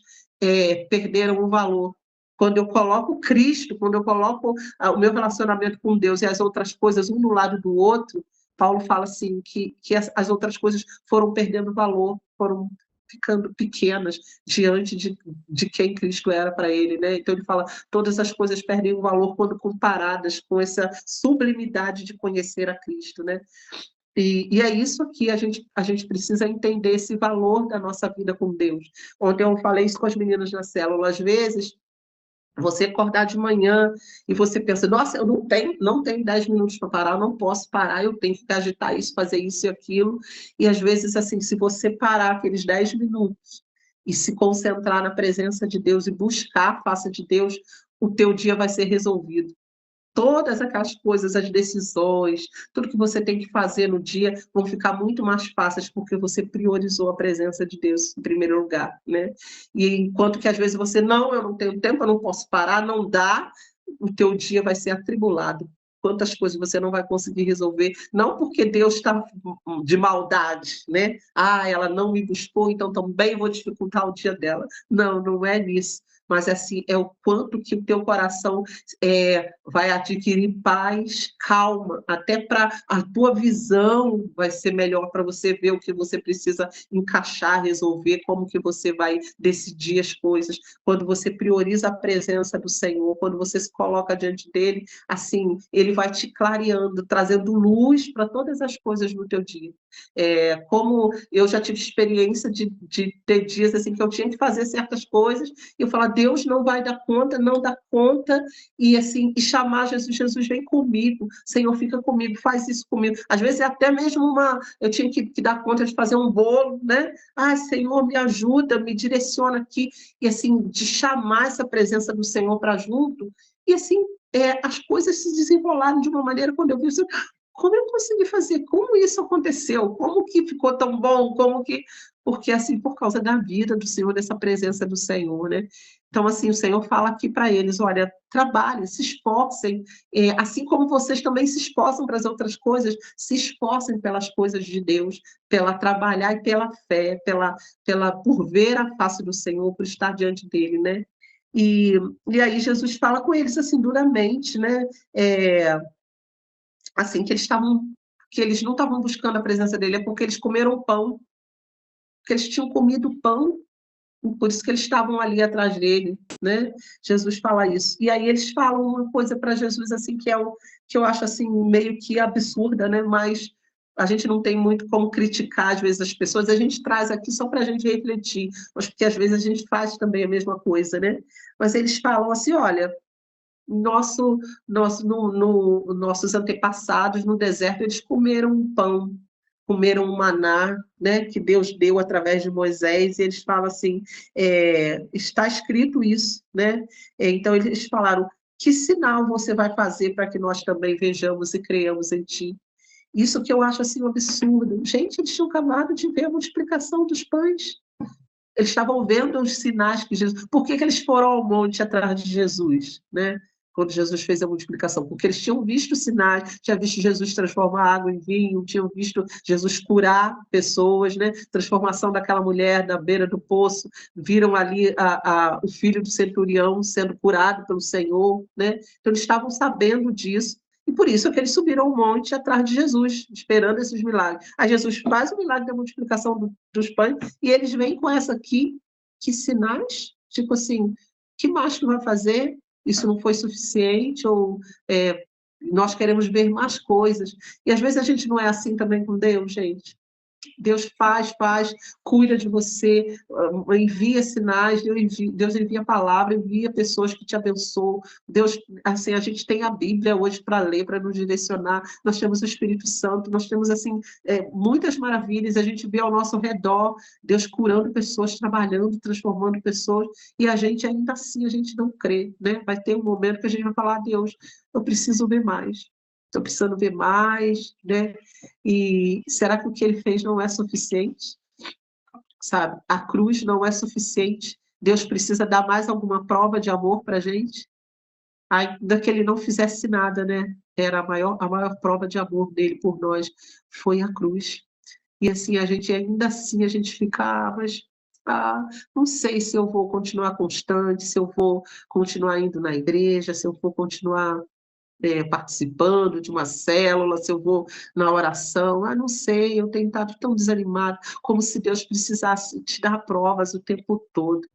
perderam o valor. Quando eu coloco Cristo, quando eu coloco o meu relacionamento com Deus e as outras coisas um do lado do outro, Paulo fala assim, que as outras coisas foram perdendo valor, foram ficando pequenas diante de quem Cristo era para ele, né? Então ele fala, todas as coisas perdem o valor quando comparadas com essa sublimidade de conhecer a Cristo, né? E é isso que a gente precisa entender, esse valor da nossa vida com Deus. Ontem eu falei isso com as meninas na célula, às vezes você acordar de manhã e você pensa, nossa, eu não tenho 10 minutos para parar, eu não posso parar, eu tenho que agitar isso, fazer isso e aquilo. E às vezes, assim, se você parar aqueles 10 minutos e se concentrar na presença de Deus e buscar a face de Deus, o teu dia vai ser resolvido. Todas aquelas coisas, as decisões, tudo que você tem que fazer no dia vão ficar muito mais fáceis porque você priorizou a presença de Deus em primeiro lugar, né? E enquanto que às vezes você, não, eu não tenho tempo, eu não posso parar, não dá, o teu dia vai ser atribulado. Quantas coisas você não vai conseguir resolver, não porque Deus está de maldade, né? Ah, ela não me buscou, então também vou dificultar o dia dela. Não, não é nisso. Mas assim, é o quanto que o teu coração vai adquirir paz, calma, até para a tua visão vai ser melhor para você ver o que você precisa encaixar, resolver, como que você vai decidir as coisas. Quando você prioriza a presença do Senhor, quando você se coloca diante dele, assim, ele vai te clareando, trazendo luz para todas as coisas no teu dia. Como eu já tive experiência de ter dias assim que eu tinha que fazer certas coisas, e eu falava, Deus não vai dar conta, não dá conta, e assim, e chamar Jesus, Jesus vem comigo, Senhor fica comigo, faz isso comigo. Às vezes até mesmo eu tinha que dar conta de fazer um bolo, né? Ah, Senhor, me ajuda, me direciona aqui, e assim, de chamar essa presença do Senhor para junto, e assim, as coisas se desenrolaram de uma maneira, quando eu vi isso, como eu consegui fazer? Como isso aconteceu? Como que ficou tão bom? Como que... Porque, assim, por causa da vida do Senhor, dessa presença do Senhor, né? Então, assim, o Senhor fala aqui para eles, olha, trabalhem, se esforcem, assim como vocês também se esforçam para as outras coisas, se esforcem pelas coisas de Deus, pela trabalhar e pela fé, por ver a face do Senhor, por estar diante dele, né? E aí Jesus fala com eles, assim, duramente, né? Assim, que eles não estavam buscando a presença dele, é porque eles comeram pão, porque eles tinham comido pão, por isso que eles estavam ali atrás dele, né? Jesus fala isso. E aí eles falam uma coisa para Jesus, assim, que eu acho, assim, meio que absurda, né? Mas a gente não tem muito como criticar, às vezes, as pessoas, a gente traz aqui só para a gente refletir, mas porque às vezes a gente faz também a mesma coisa, né? Mas eles falam assim, olha, nossos antepassados no deserto, eles comeram um pão, comeram um maná, né, que Deus deu através de Moisés, e eles falam assim, está escrito isso, né? Então eles falaram, que sinal você vai fazer para que nós também vejamos e creiamos em ti? Isso que eu acho assim um absurdo. Gente, eles tinham acabado de ver a multiplicação dos pães. Eles estavam vendo os sinais que Jesus... Por que eles foram ao monte atrás de Jesus, né? Quando Jesus fez a multiplicação? Porque eles tinham visto sinais, tinham visto Jesus transformar água em vinho, tinham visto Jesus curar pessoas, né? Transformação daquela mulher na beira do poço, viram ali o filho do centurião sendo curado pelo Senhor, né? Então eles estavam sabendo disso. E por isso é que eles subiram ao monte atrás de Jesus, esperando esses milagres. Aí Jesus faz o milagre da multiplicação dos pães, e eles vêm com essa aqui, que sinais? Tipo assim, que mais que vai fazer? Isso não foi suficiente? Ou nós queremos ver mais coisas? E às vezes a gente não é assim também com Deus, gente. Deus faz, cuida de você, envia sinais, Deus envia palavra, envia pessoas que te abençoam. Deus, assim, a gente tem a Bíblia hoje para ler, para nos direcionar, nós temos o Espírito Santo, nós temos, assim, muitas maravilhas, a gente vê ao nosso redor Deus curando pessoas, trabalhando, transformando pessoas, e a gente ainda assim, a gente não crê, né? Vai ter um momento que a gente vai falar, Deus, eu preciso ver mais. Estou precisando ver mais, né? E será que o que ele fez não é suficiente? Sabe? A cruz não é suficiente. Deus precisa dar mais alguma prova de amor para a gente? Ainda que ele não fizesse nada, né? Era a maior prova de amor dele por nós foi a cruz. E assim, ainda assim, a gente fica, mas não sei se eu vou continuar constante, se eu vou continuar indo na igreja, se eu vou continuar participando de uma célula, se eu vou na oração, não sei, eu tenho estado tão desanimado, como se Deus precisasse te dar provas o tempo todo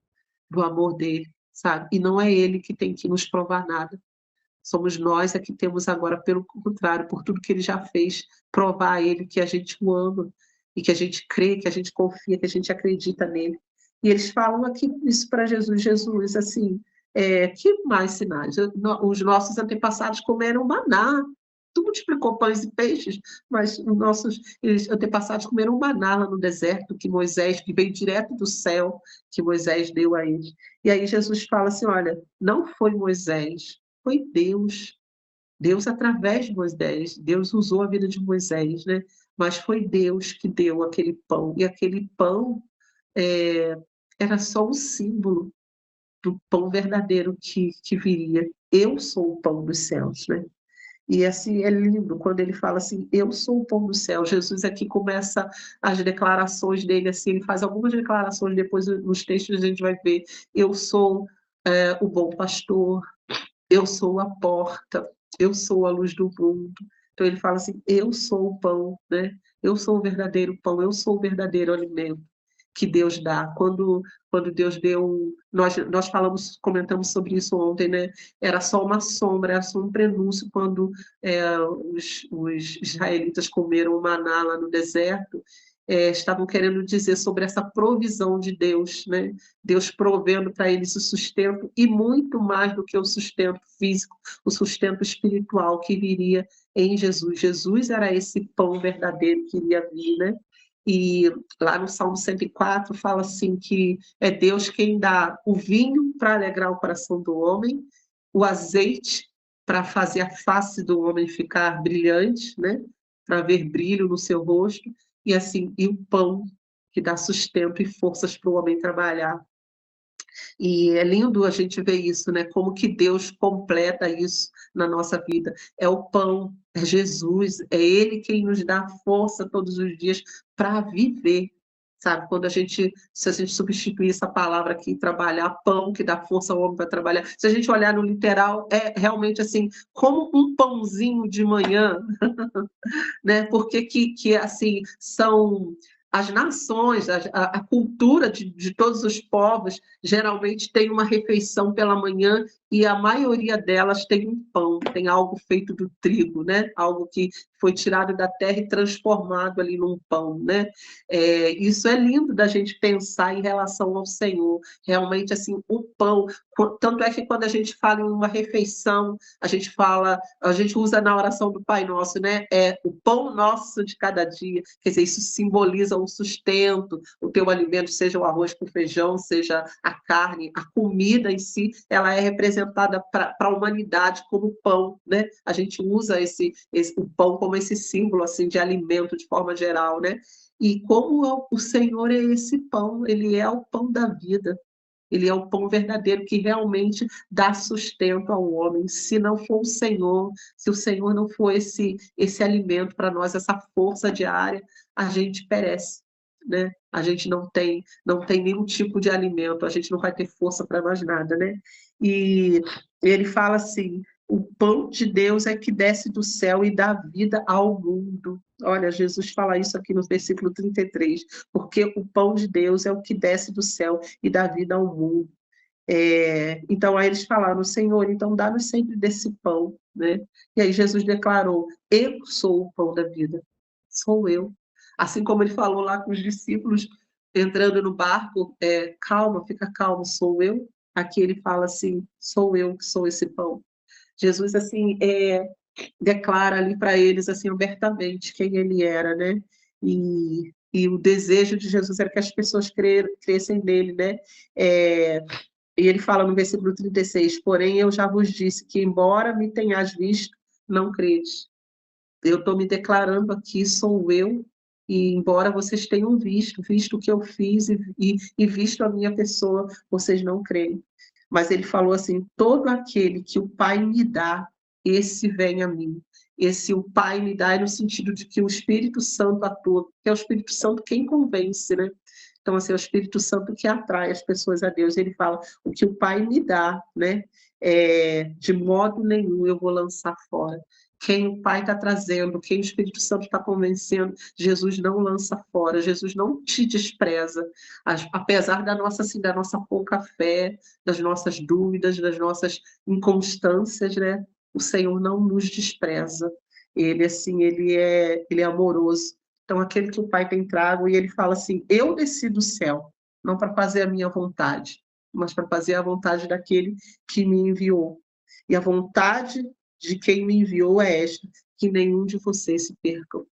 do amor dele, sabe? E não é ele que tem que nos provar nada, somos nós que temos agora, pelo contrário, por tudo que ele já fez, provar a ele que a gente o ama, e que a gente crê, que a gente confia, que a gente acredita nele. E eles falam aqui isso para Jesus, assim, que mais sinais? Os nossos antepassados comeram maná tu multiplicou pães e peixes, mas os nossos antepassados comeram maná lá no deserto, que Moisés, que veio direto do céu, que Moisés deu a eles. E aí Jesus fala assim, olha, não foi Moisés, foi Deus. Deus através de Moisés, Deus usou a vida de Moisés, né? Mas foi Deus que deu aquele pão, e aquele pão era só um símbolo do pão verdadeiro que viria. Eu sou o pão dos céus, né? E assim é lindo quando ele fala assim, eu sou o pão do céu. Jesus aqui começa as declarações dele, assim, ele faz algumas declarações, depois nos textos a gente vai ver, eu sou o bom pastor, eu sou a porta, eu sou a luz do mundo. Então ele fala assim, eu sou o pão, né? Eu sou o verdadeiro pão, eu sou o verdadeiro alimento que Deus dá. Quando Deus deu, nós comentamos sobre isso ontem, né? Era só uma sombra, era só um prenúncio quando os israelitas comeram o maná lá no deserto, estavam querendo dizer sobre essa provisão de Deus, né? Deus provendo para eles o sustento e muito mais do que o sustento físico, o sustento espiritual que viria em Jesus. Jesus era esse pão verdadeiro que iria vir, né? E lá no Salmo 104 fala assim que é Deus quem dá o vinho para alegrar o coração do homem, o azeite para fazer a face do homem ficar brilhante, né? Para ver brilho no seu rosto, e assim, e o pão que dá sustento e forças para o homem trabalhar. E é lindo a gente ver isso, né? Como que Deus completa isso na nossa vida. É o pão, é Jesus, é Ele quem nos dá força todos os dias para viver, sabe? Se a gente substituir essa palavra aqui, trabalhar, pão que dá força ao homem para trabalhar. Se a gente olhar no literal, é realmente assim, como um pãozinho de manhã, né? Porque que assim, são as nações, a cultura de todos os povos, geralmente tem uma refeição pela manhã e a maioria delas tem um pão, tem algo feito do trigo, né? Algo que foi tirado da terra e transformado ali num pão, né? Isso é lindo da gente pensar em relação ao Senhor. Realmente, assim, o pão. Tanto é que quando a gente fala em uma refeição, a gente usa na oração do Pai Nosso, né? É o pão nosso de cada dia. Quer dizer, isso simboliza um sustento, o teu alimento, seja o arroz com feijão, seja a carne, a comida em si, ela é representada para a humanidade como pão, né? A gente usa o pão como esse símbolo assim de alimento de forma geral, né? E como o Senhor é esse pão, ele é o pão da vida. Ele é o pão verdadeiro que realmente dá sustento ao homem. Se não for o Senhor, se o Senhor não for esse alimento para nós, essa força diária, a gente perece, né? A gente não tem nenhum tipo de alimento, a gente não vai ter força para mais nada, né? E ele fala assim, o pão de Deus é que desce do céu e dá vida ao mundo. Olha, Jesus fala isso aqui no versículo 33, porque o pão de Deus é o que desce do céu e dá vida ao mundo. Então, aí eles falaram, Senhor, então dá-nos sempre desse pão, né? E aí Jesus declarou, eu sou o pão da vida, sou eu. Assim como ele falou lá com os discípulos, entrando no barco, calma, fica calmo, sou eu. Aqui ele fala assim, sou eu que sou esse pão. Jesus, assim, declara ali para eles, assim, abertamente quem ele era, né? E o desejo de Jesus era que as pessoas crescem nele, né? E ele fala no versículo 36, porém eu já vos disse que, embora me tenhas visto, não credes. Eu estou me declarando aqui, sou eu, e embora vocês tenham visto o que eu fiz e visto a minha pessoa, vocês não creem. Mas ele falou assim, todo aquele que o Pai me dá, esse vem a mim. Esse o Pai me dá é no sentido de que o Espírito Santo atua, que é o Espírito Santo quem convence, né? Então, assim, é o Espírito Santo que atrai as pessoas a Deus. Ele fala, o que o Pai me dá, né? De modo nenhum eu vou lançar fora. Quem o Pai está trazendo, quem o Espírito Santo está convencendo, Jesus não lança fora, Jesus não te despreza. Apesar da nossa pouca fé, das nossas dúvidas, das nossas inconstâncias, né? O Senhor não nos despreza. Ele, assim, ele é amoroso. Então, aquele que o Pai tem trago, e ele fala assim, eu desci do céu, não para fazer a minha vontade, mas para fazer a vontade daquele que me enviou. E a vontade de quem me enviou é esta, que nenhum de vocês se percam.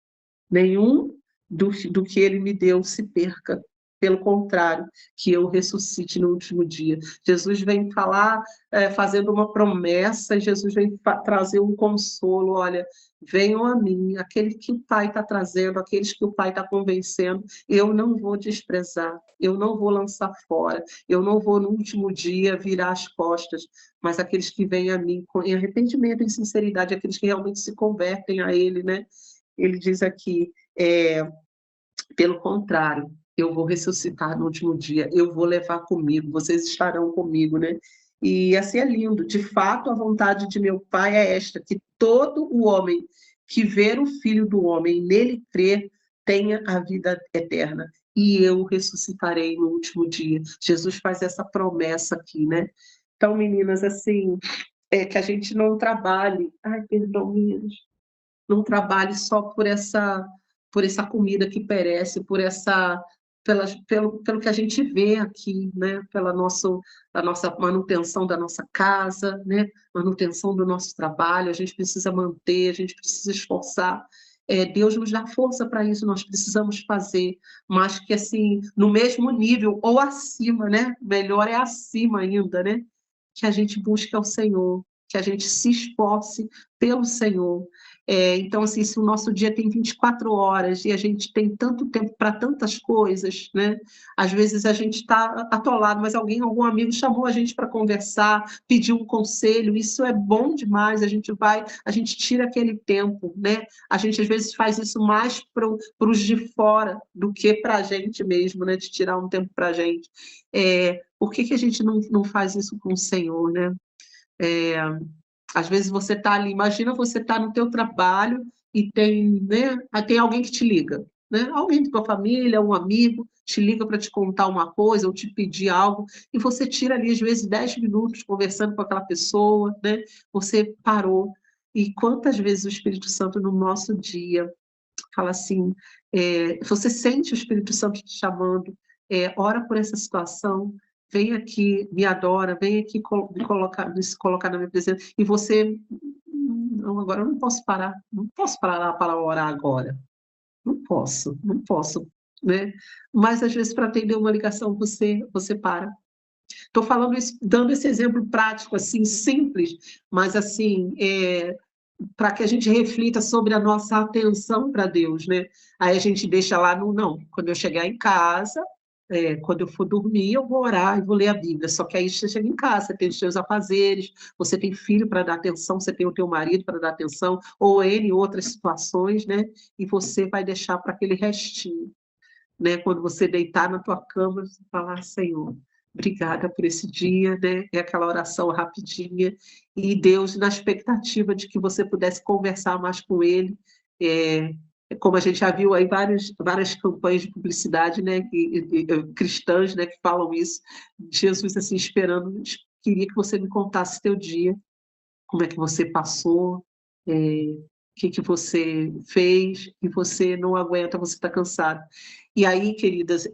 Nenhum do que ele me deu se perca. Pelo contrário, que eu ressuscite no último dia. Jesus vem falar, fazendo uma promessa, Jesus vem trazer um consolo. Olha, venham a mim, aquele que o Pai está trazendo, aqueles que o Pai está convencendo, eu não vou desprezar, eu não vou lançar fora, eu não vou no último dia virar as costas, mas aqueles que vêm a mim em arrependimento, em sinceridade, aqueles que realmente se convertem a Ele, né? Ele diz aqui, pelo contrário, eu vou ressuscitar no último dia, eu vou levar comigo, vocês estarão comigo, né? E assim é lindo. De fato, a vontade de meu Pai é esta, que todo o homem que ver o Filho do Homem e nele crer, tenha a vida eterna. E eu ressuscitarei no último dia. Jesus faz essa promessa aqui, né? Então, meninas, assim, que a gente não trabalhe... Ai, perdão, meninas. Não trabalhe só por essa comida que perece, pelo que a gente vê aqui, né? A nossa manutenção da nossa casa, né? Manutenção do nosso trabalho, a gente precisa manter, a gente precisa esforçar. Deus nos dá força para isso, nós precisamos fazer, mas que assim, no mesmo nível ou acima, né? Melhor é acima ainda, né? Que a gente busque ao Senhor, que a gente se esforce pelo Senhor. Então, assim, se o nosso dia tem 24 horas e a gente tem tanto tempo para tantas coisas, né? Às vezes a gente está atolado, mas algum amigo chamou a gente para conversar, pediu um conselho, isso é bom demais, a gente tira aquele tempo, né? A gente às vezes faz isso mais para os de fora do que para a gente mesmo, né? De tirar um tempo para a gente. Por que a gente não faz isso com o Senhor, né? Às vezes você está ali, imagina você está no teu trabalho e tem, né, tem alguém que te liga, né? Alguém da tua família, um amigo, te liga para te contar uma coisa ou te pedir algo, e você tira ali, às vezes, 10 minutos conversando com aquela pessoa, né? Você parou. E quantas vezes o Espírito Santo no nosso dia fala assim, você sente o Espírito Santo te chamando, ora por essa situação, vem aqui, me adora, vem aqui se colocar na minha presença, e você, não, agora eu não posso parar para orar agora, não posso, né? Mas às vezes para atender uma ligação você para. Estou falando isso, dando esse exemplo prático, assim, simples, mas assim, para que a gente reflita sobre a nossa atenção para Deus, né? Aí a gente deixa lá não, quando eu chegar em casa, quando eu for dormir, eu vou orar e vou ler a Bíblia. Só que aí você chega em casa, você tem os seus afazeres, você tem filho para dar atenção, você tem o teu marido para dar atenção, ou ele outras situações, né? E você vai deixar para aquele restinho, né? Quando você deitar na tua cama, você falar, Senhor, obrigada por esse dia, né? É aquela oração rapidinha, e Deus na expectativa de que você pudesse conversar mais com Ele, como a gente já viu aí várias campanhas de publicidade, né, cristãs, né, que falam isso, Jesus assim esperando, queria que você me contasse teu dia, como é que você passou, o que você fez, e você não aguenta, você está cansado. E aí, queridas,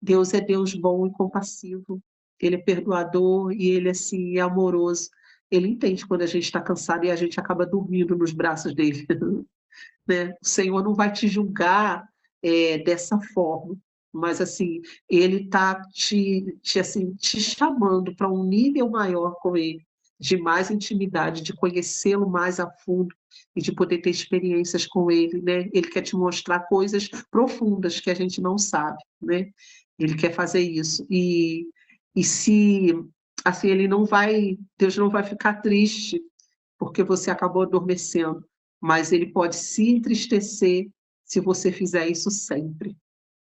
Deus é Deus bom e compassivo, Ele é perdoador e Ele assim, é amoroso. Ele entende quando a gente está cansado e a gente acaba dormindo nos braços dele. Né? O Senhor não vai te julgar dessa forma, mas assim, Ele está te chamando para um nível maior com Ele, de mais intimidade, de conhecê-lo mais a fundo e de poder ter experiências com Ele, né? Ele quer te mostrar coisas profundas que a gente não sabe, né? Ele quer fazer isso. E se assim, Deus não vai ficar triste porque você acabou adormecendo, mas Ele pode se entristecer se você fizer isso sempre.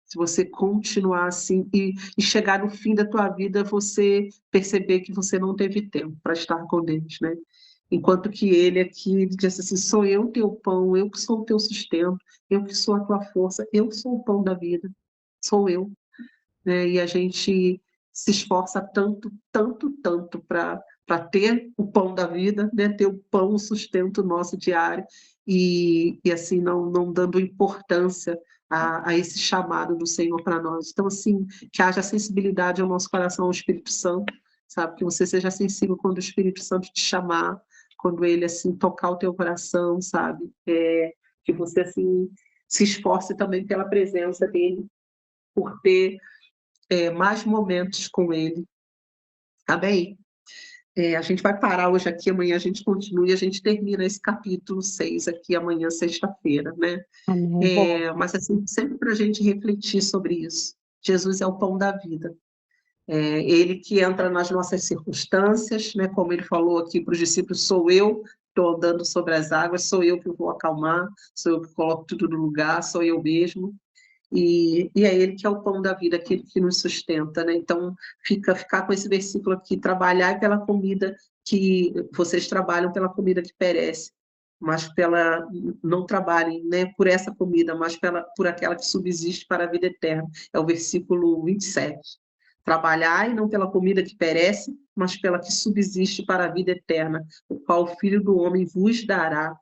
Se você continuar assim e chegar no fim da tua vida, você perceber que você não teve tempo para estar com Deus, né? Enquanto que Ele aqui, ele diz assim, sou eu teu pão, eu que sou o teu sustento, eu que sou a tua força, eu sou o pão da vida, sou eu. Né? E a gente se esforça tanto, tanto, tanto para ter o pão da vida, né? Ter o pão, o sustento nosso diário, e assim, não dando importância a esse chamado do Senhor para nós. Então, assim, que haja sensibilidade ao nosso coração, ao Espírito Santo, sabe? Que você seja sensível quando o Espírito Santo te chamar, quando ele, assim, tocar o teu coração, sabe? Que você, assim, se esforce também pela presença dele, por ter mais momentos com ele. Amém? A gente vai parar hoje aqui, amanhã a gente continua e a gente termina esse capítulo 6 aqui, amanhã, sexta-feira, né? Amém. Mas, assim, sempre para a gente refletir sobre isso. Jesus é o pão da vida. Ele que entra nas nossas circunstâncias, né? Como ele falou aqui para os discípulos, sou eu, estou andando sobre as águas, sou eu que vou acalmar, sou eu que coloco tudo no lugar, sou eu mesmo. E é ele que é o pão da vida, aquele que nos sustenta, né? Então, ficar com esse versículo aqui, trabalhar pela comida que vocês trabalham pela comida que perece, mas não trabalhem, né, por essa comida, mas por aquela que subsiste para a vida eterna. É o versículo 27. Trabalhai não pela comida que perece, mas pela que subsiste para a vida eterna, o qual o Filho do Homem vos dará.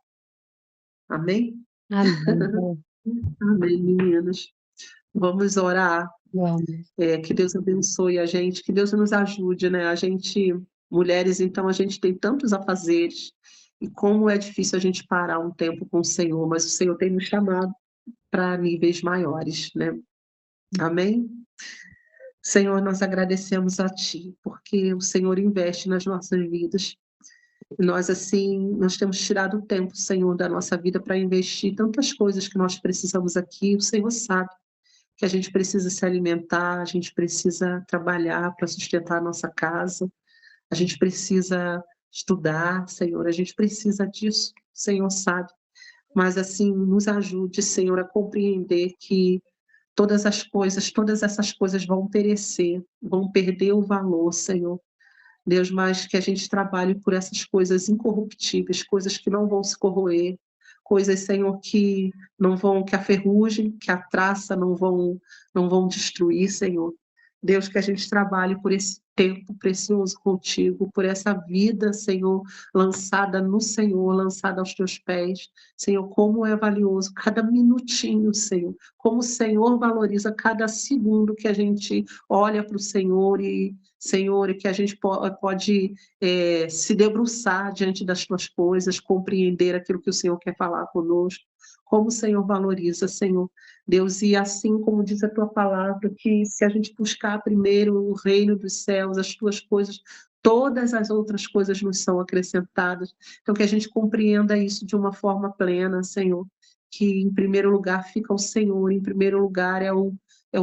Amém? Amém. Amém, meninas. Vamos orar. Vamos. Que Deus abençoe a gente, que Deus nos ajude, né? A gente, mulheres, então, a gente tem tantos afazeres, e como é difícil a gente parar um tempo com o Senhor, mas o Senhor tem nos chamado para níveis maiores, né? Amém? Senhor, nós agradecemos a Ti, porque o Senhor investe nas nossas vidas. E nós, assim, nós temos tirado o tempo, Senhor, da nossa vida para investir tantas coisas que nós precisamos aqui. O Senhor sabe que a gente precisa se alimentar, a gente precisa trabalhar para sustentar a nossa casa, a gente precisa estudar, Senhor, a gente precisa disso, o Senhor sabe. Mas, assim, nos ajude, Senhor, a compreender que todas essas coisas vão perecer, vão perder o valor, Senhor. Deus, mas que a gente trabalhe por essas coisas incorruptíveis, coisas que não vão se corroer, coisas, Senhor, que não vão, que a ferrugem, que a traça não vão destruir, Senhor. Deus, que a gente trabalhe por esse tempo precioso contigo, por essa vida, Senhor, lançada no Senhor, lançada aos teus pés. Senhor, como é valioso cada minutinho, Senhor. Como o Senhor valoriza cada segundo que a gente olha para o Senhor e que a gente pode se debruçar diante das tuas coisas, compreender aquilo que o Senhor quer falar conosco. Como o Senhor valoriza, Senhor. Deus, e assim como diz a tua palavra, que se a gente buscar primeiro o reino dos céus, as tuas coisas, todas as outras coisas nos são acrescentadas. Então, que a gente compreenda isso de uma forma plena, Senhor, que em primeiro lugar fica o Senhor, em primeiro lugar é o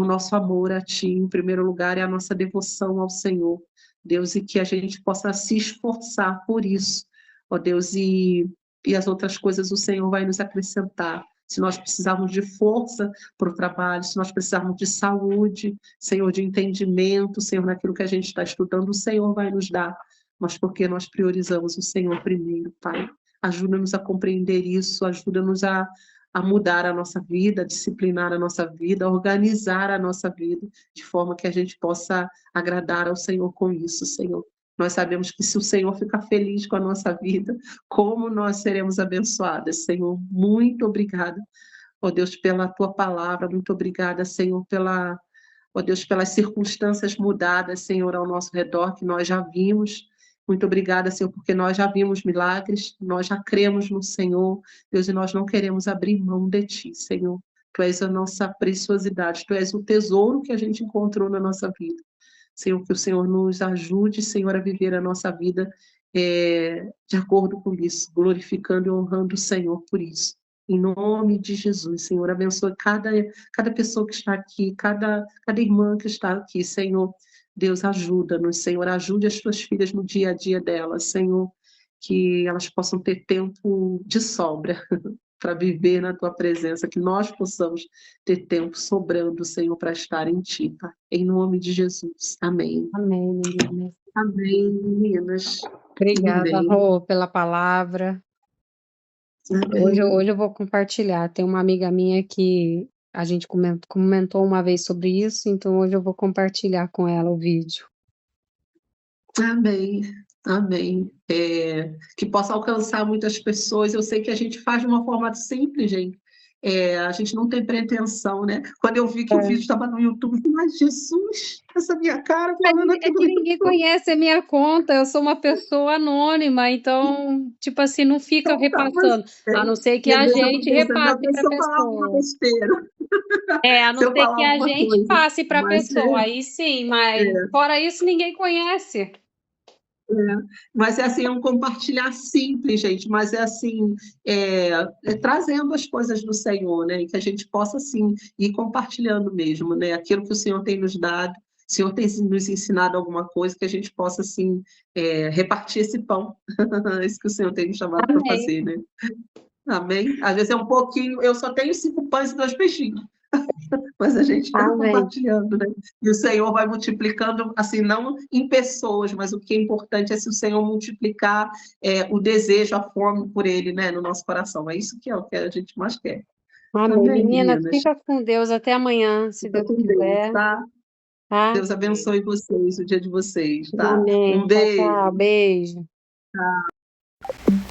nosso amor a Ti, em primeiro lugar é a nossa devoção ao Senhor, Deus, e que a gente possa se esforçar por isso, ó Deus, e as outras coisas o Senhor vai nos acrescentar. Se nós precisarmos de força para o trabalho, se nós precisarmos de saúde, Senhor, de entendimento, Senhor, naquilo que a gente está estudando, o Senhor vai nos dar, mas porque nós priorizamos o Senhor primeiro, Pai. Ajuda-nos a compreender isso, ajuda-nos a mudar a nossa vida, a disciplinar a nossa vida, a organizar a nossa vida, de forma que a gente possa agradar ao Senhor com isso, Senhor. Nós sabemos que se o Senhor ficar feliz com a nossa vida, como nós seremos abençoadas, Senhor. Muito obrigada, ó Deus, pela tua palavra, muito obrigada, Senhor, ó Deus, pelas circunstâncias mudadas, Senhor, ao nosso redor, que nós já vimos. Muito obrigada, Senhor, porque nós já vimos milagres, nós já cremos no Senhor, Deus, e nós não queremos abrir mão de Ti, Senhor. Tu és a nossa preciosidade, Tu és o tesouro que a gente encontrou na nossa vida. Senhor, que o Senhor nos ajude, Senhor, a viver a nossa vida de acordo com isso, glorificando e honrando o Senhor por isso. Em nome de Jesus, Senhor, abençoe cada pessoa que está aqui, cada irmã que está aqui, Senhor. Deus, ajuda-nos, Senhor, ajude as tuas filhas no dia a dia delas, Senhor, que elas possam ter tempo de sobra para viver na tua presença, que nós possamos ter tempo sobrando, Senhor, para estar em ti, tá? Em nome de Jesus. Amém. Amém, meninas. Amém, meninas. Obrigada, Amém. Rô, pela palavra. Amém. Hoje eu vou compartilhar. Tem uma amiga minha que a gente comentou uma vez sobre isso, então hoje eu vou compartilhar com ela o vídeo. Amém. Amém. Que possa alcançar muitas pessoas. Eu sei que a gente faz de uma forma simples, gente. a gente não tem pretensão, né? Quando eu vi que o vídeo estava no YouTube, eu falei, mas Jesus, essa minha cara falando aqui É no que ninguém YouTube. conhece a minha conta, eu sou uma pessoa anônima, então, tipo assim, não fica Então tá, mas repassando, a não ser que e às a vezes eu gente fico pensando, meu repasse Deus, para se a eu falar alguma pessoa. besteira, A não se eu ser falar que a alguma gente coisa, passe para a mas pessoa, aí sim, mas fora isso ninguém conhece. mas é assim, é um compartilhar simples, gente, mas é assim, trazendo as coisas do Senhor, né? E que a gente possa, assim, ir compartilhando mesmo, né? Aquilo que o Senhor tem nos dado, o Senhor tem nos ensinado alguma coisa, que a gente possa, assim, repartir esse pão. É isso que o Senhor tem nos chamado para Amém. fazer, né? Amém? Às vezes é um pouquinho, eu só tenho 5 pães e 2 peixinhos. Mas a gente está Amém. compartilhando, né? E o Senhor vai multiplicando, assim, não em pessoas, mas o que é importante é se o Senhor multiplicar o desejo, a fome por Ele, né, no nosso coração. É isso que é o que a gente mais quer. Amém. Amém, Meninas, meninas? fica com Deus até amanhã, se Fica Deus com Deus, quiser, tá? tá? Deus abençoe vocês, o dia de vocês, tá? Amém. Um Tchau, tchau. beijo. Beijo.